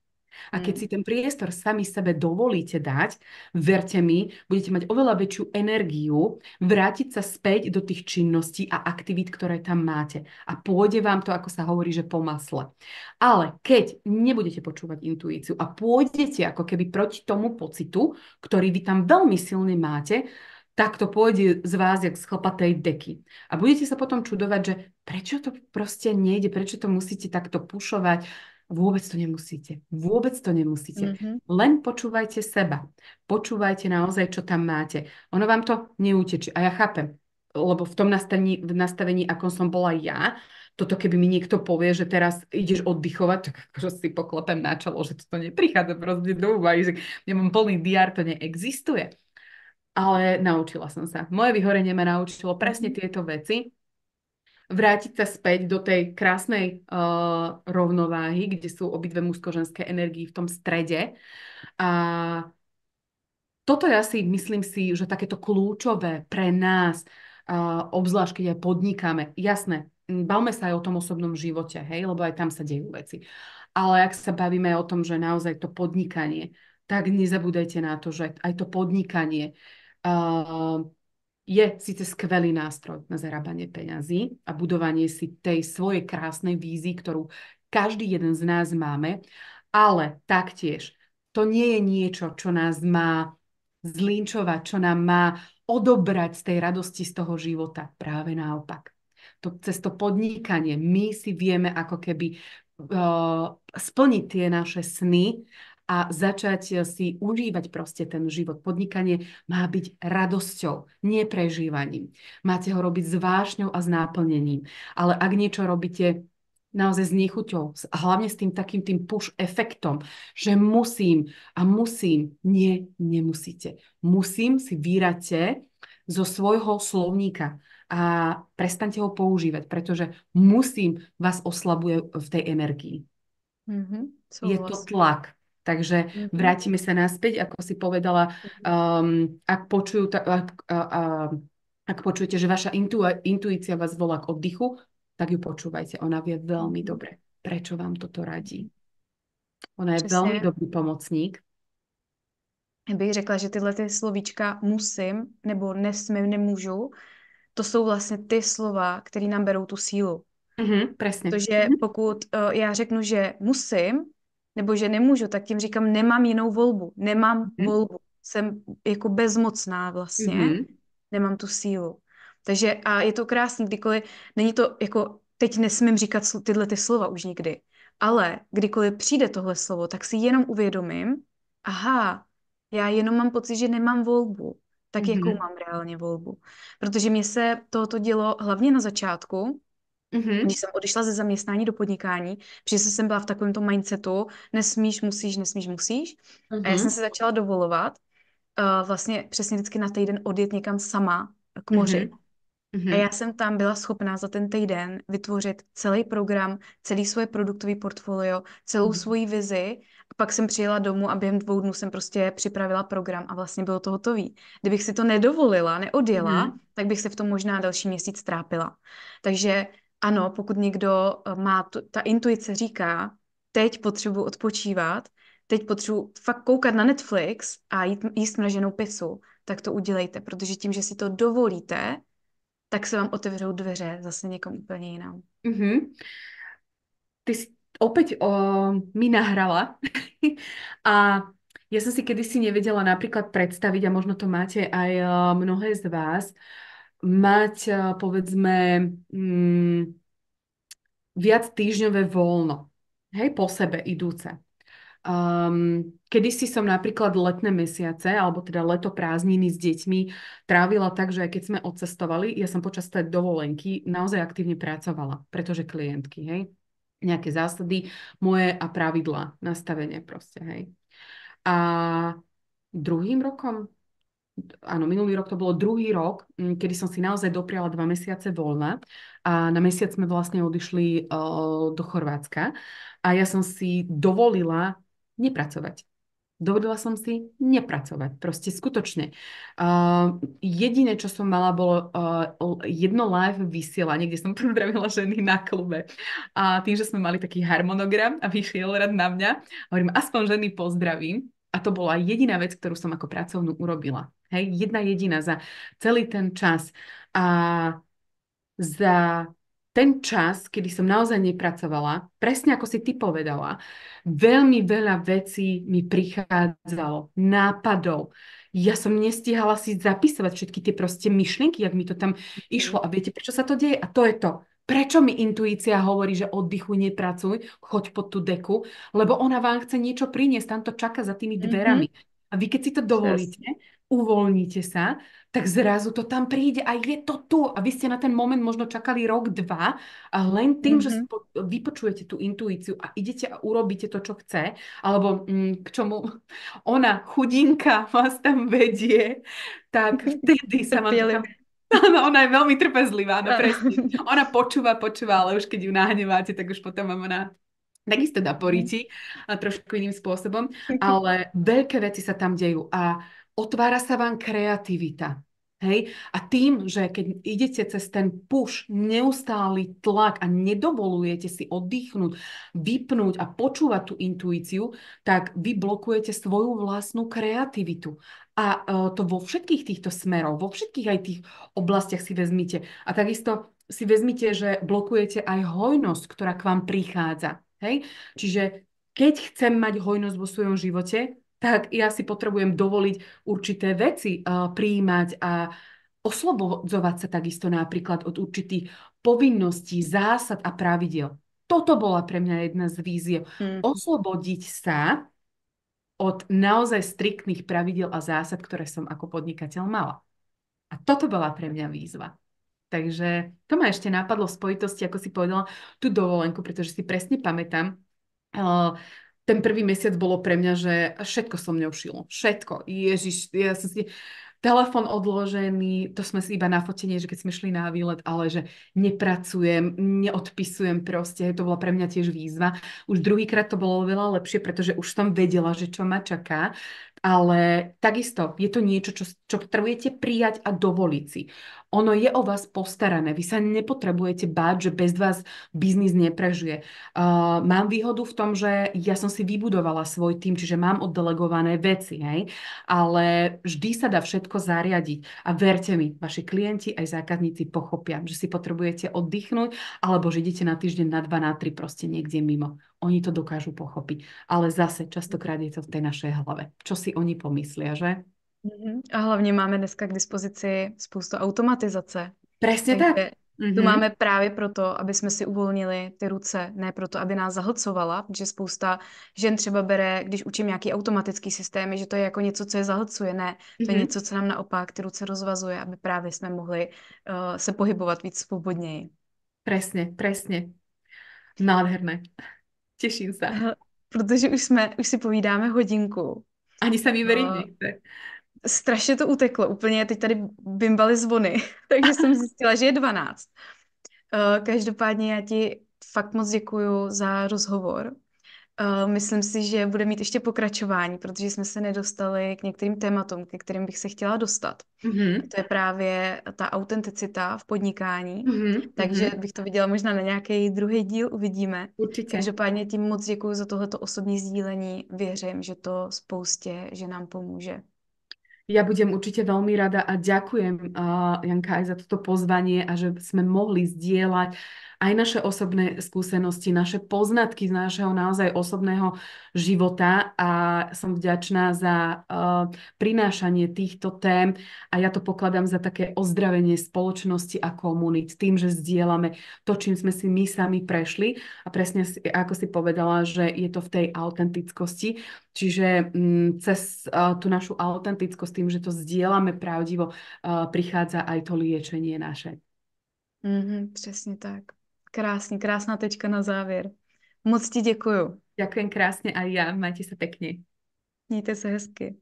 Speaker 2: A keď
Speaker 1: Hmm.
Speaker 2: si ten priestor sami sebe dovolíte dať, verte mi, budete mať oveľa väčšiu energiu vrátiť sa späť do tých činností a aktivít, ktoré tam máte. A pôjde vám to, ako sa hovorí, že po masle. Ale keď nebudete počúvať intuíciu a pôjdete ako keby proti tomu pocitu, ktorý vy tam veľmi silne máte, tak to pôjde z vás jak z chlpatej deky. A budete sa potom čudovať, že prečo to proste nejde, prečo to musíte takto pušovať. Vôbec to nemusíte. Vôbec to nemusíte.
Speaker 1: Mhm.
Speaker 2: Len počúvajte seba. Počúvajte naozaj, čo tam máte. Ono vám to neutečie. A ja chápem, lebo v nastavení, ako som bola ja, toto keby mi niekto povie, že teraz ideš oddychovať, tak akože si poklepem na čelo, že toto neprichádza proste do úvahy, že nemám plný diár, to neexistuje. Ale naučila som sa. Moje vyhorenie ma naučilo presne
Speaker 1: Mhm.
Speaker 2: tieto veci, vrátiť sa späť do tej krásnej rovnováhy, kde sú obidve mužsko-ženské energie v tom strede. A toto je asi, myslím si, že takéto kľúčové pre nás, obzvlášť keď aj podnikáme. Jasné, bavme sa aj o tom osobnom živote, hej, lebo aj tam sa dejú veci. Ale ak sa bavíme o tom, že naozaj to podnikanie, tak nezabúdajte na to, že aj to podnikanie uh, je síce skvelý nástroj na zarábanie peňazí a budovanie si tej svojej krásnej vízii, ktorú každý jeden z nás máme, ale taktiež to nie je niečo, čo nás má zlinčovať, čo nám má odobrať z tej radosti z toho života. Práve naopak. Cez to podnikanie my si vieme ako keby splniť tie naše sny a začať si užívať proste ten život. Podnikanie má byť radosťou, nie prežívaním. Máte ho robiť s vášňou a s náplnením. Ale ak niečo robíte naozaj s nechuťou a hlavne s tým takým tým push efektom, že musím a musím, nie, nemusíte. Musím si vyráte zo svojho slovníka a prestaňte ho používať, pretože musím vás oslabuje v tej energii.
Speaker 1: Mhm.
Speaker 2: Je to
Speaker 1: Souhlas.
Speaker 2: tlak. Takže
Speaker 1: Mhm.
Speaker 2: vrátime sa naspäť, ako si povedala, ak, ak počujete, že vaša intuícia vás volá k oddychu, tak ju počúvajte. Ona vie veľmi
Speaker 1: Mhm.
Speaker 2: dobre, prečo vám toto radí. Ona je veľmi
Speaker 1: Přesně.
Speaker 2: dobrý pomocník.
Speaker 1: Já bych řekla, že tyhle ty slovíčka musím nebo nesmím, nemůžu, to jsou vlastně ty slova, které nám berou tu sílu.
Speaker 2: Presne.
Speaker 1: Protože pokud já řeknu, že musím, nebo že nemůžu, tak tím říkám, nemám jinou volbu. Nemám volbu. Jsem jako bezmocná vlastně. Nemám tu sílu. Takže a je to krásný, kdykoliv, není to jako, teď nesmím říkat tyhle ty slova už nikdy, ale kdykoliv přijde tohle slovo, tak si jenom uvědomím, aha, já jenom mám pocit, že nemám volbu. Tak jakou mám reálně volbu? Protože mě se tohoto dělo hlavně na začátku, když jsem odešla ze zaměstnání do podnikání, protože jsem byla v takovémto mindsetu, nesmíš, musíš, nesmíš, musíš. A já jsem se začala dovolovat vlastně přesně vždycky na týden odjet někam sama k moři. A já jsem tam byla schopná za ten týden vytvořit celý program, celý svoje produktové portfolio, celou svoji vizi. A pak jsem přijela domů a během 2 dnů jsem prostě připravila program a vlastně bylo to hotový. Kdybych si to nedovolila, neodjela, tak bych se v tom možná další měsíc trápila. Takže ano, pokud někdo má, ta intuice říká, teď potřebuji odpočívat, teď potřebuji fakt koukat na Netflix a jíst mraženou pizzu, tak to udělejte, protože tím, že si to dovolíte, tak se vám otevřou dveře zase někomu úplně jinam.
Speaker 2: Ty si opäť mi nahrala a ja som si kedysi nevedela napríklad predstaviť, a možno to máte aj mnohé z vás, mať povedzme viac týždňové voľno, hej, po sebe idúce. Kedysi som napríklad letné mesiace, alebo teda leto prázdniny s deťmi trávila tak, že aj keď sme odcestovali, ja som počas tej dovolenky naozaj aktívne pracovala, pretože klientky, hej, nejaké zásady moje a pravidlá, nastavenie proste, hej. A druhým rokom, áno, minulý rok to bolo druhý rok, kedy som si naozaj dopriala 2 mesiace voľna a na mesiac sme vlastne odišli do Chorvátska a ja som si dovolila nepracovať. Dovolila som si nepracovať, proste skutočne. Jediné, čo som mala, bolo jedno live vysielanie, kde som pozdravila ženy na klube. A tým, že sme mali taký harmonogram a vyšiel rad na mňa, hovorím, aspoň ženy pozdravím. A to bola jediná vec, ktorú som ako pracovnú urobila. Hej, jedna jediná za celý ten čas. A za ten čas, kedy som naozaj nepracovala, presne ako si ty povedala, veľmi veľa vecí mi prichádzalo, nápadov. Ja som nestihala si zapisovať všetky tie proste myšlienky, jak mi to tam išlo. A viete, prečo sa to deje? A to je to. Prečo mi intuícia hovorí, že oddychuj, nepracuj, choď pod tú deku, lebo ona vám chce niečo priniesť, tam to čaká za tými dverami. A vy keď si to dovolíte, uvoľníte sa, tak zrazu to tam príde a je to tu. A vy ste na ten moment možno čakali rok, 2 a len tým, že vypočujete tú intuíciu a idete a urobíte to, čo chce, alebo k čomu ona, chudinka, vás tam vedie, tak vtedy sa vám to tam... Ona je veľmi trpezlivá, no presne. Ona počúva, ale už keď ju nahneváte, tak už potom vám ona takisto dá poríti a trošku iným spôsobom, ale veľké veci sa tam dejú a otvára sa vám kreativita. Hej? A tým, že keď idete cez ten push, neustály tlak a nedovolujete si oddychnúť, vypnúť a počúvať tú intuíciu, tak vy blokujete svoju vlastnú kreativitu. A to vo všetkých týchto smeroch, vo všetkých aj tých oblastiach si vezmite. A takisto si vezmite, že blokujete aj hojnosť, ktorá k vám prichádza. Hej? Čiže keď chcem mať hojnosť vo svojom živote, tak ja si potrebujem dovoliť určité veci prijímať a oslobodzovať sa takisto napríklad od určitých povinností, zásad a pravidiel. Toto bola pre mňa jedna z víziev. Oslobodiť sa od naozaj striktných pravidiel a zásad, ktoré som ako podnikateľ mala. A toto bola pre mňa výzva. Takže to ma ešte napadlo v spojitosti, ako si povedala, tú dovolenku, pretože si presne pamätám, ten prvý mesiac bolo pre mňa, že všetko so mňou šilo. Všetko. Ježiš, ja som si... Telefón odložený, to sme si iba na fotenie, že keď sme šli na výlet, ale že nepracujem, neodpisujem proste, to bola pre mňa tiež výzva. Už druhýkrát to bolo veľa lepšie, pretože už som vedela, že čo ma čaká. Ale takisto je to niečo, čo potrebujete prijať a dovoliť si. Ono je o vás postarané. Vy sa nepotrebujete báť, že bez vás biznis neprežije. Mám výhodu v tom, že ja som si vybudovala svoj tým, čiže mám oddelegované veci, hej? Ale vždy sa dá všetko zariadiť. A verte mi, vaši klienti aj zákazníci pochopia, že si potrebujete oddychnúť alebo že idete na týždeň, na dva, na tri proste niekde mimo. Oni to dokážu pochopiť. Ale zase, častokrát je to v tej našej hlave. Čo si oni pomyslia, že?
Speaker 1: Mhm. A hlavně máme dneska k dispozici spoustu automatizace.
Speaker 2: Presne tak.
Speaker 1: Takže tu máme právě proto, aby jsme si uvolnili ty ruce, ne proto, aby nás zahlcovala, protože spousta žen třeba bere, když učím nějaký automatický systém, že to je jako něco, co je zahlcuje. Ne, to je něco, co nám naopak ty ruce rozvazuje, aby právě jsme mohli se pohybovat víc svobodněji.
Speaker 2: Presne, presne. Nádherné. Teším sa.
Speaker 1: Protože už si povídáme hodinku.
Speaker 2: Ani sa mi veriť
Speaker 1: Uh,
Speaker 2: nechce.
Speaker 1: strašně to uteklo, úplně teď tady bimbaly zvony, takže jsem zjistila, že je 12. Každopádně já ti fakt moc děkuju za rozhovor. Myslím si, že bude mít ještě pokračování, protože jsme se nedostali k některým tématům, ke kterým bych se chtěla dostat. A to je právě ta autenticita v podnikání. Takže bych to viděla možná na nějaký druhý díl, uvidíme.
Speaker 2: Určite.
Speaker 1: Každopádně tím moc děkuji za tohleto osobní sdílení. Věřím, že to spoustě, že nám pomůže.
Speaker 2: Ja budem určite veľmi rada a ďakujem, Janka, aj za toto pozvanie a že sme mohli zdieľať aj naše osobné skúsenosti, naše poznatky z našeho naozaj osobného života a som vďačná za prinášanie týchto tém a ja to pokladám za také ozdravenie spoločnosti a komunít tým, že zdieľame to, čím sme si my sami prešli a presne ako si povedala, že je to v tej autentickosti. Čiže cez tú našu autentickosť, tým, že to zdieľame pravdivo, prichádza aj to liečenie naše.
Speaker 1: Přesně tak. Krásně, krásná tečka na závěr. Moc ti děkuju.
Speaker 2: Ďakujem krásne aj ja. Majte sa pekne.
Speaker 1: Mějte se hezky.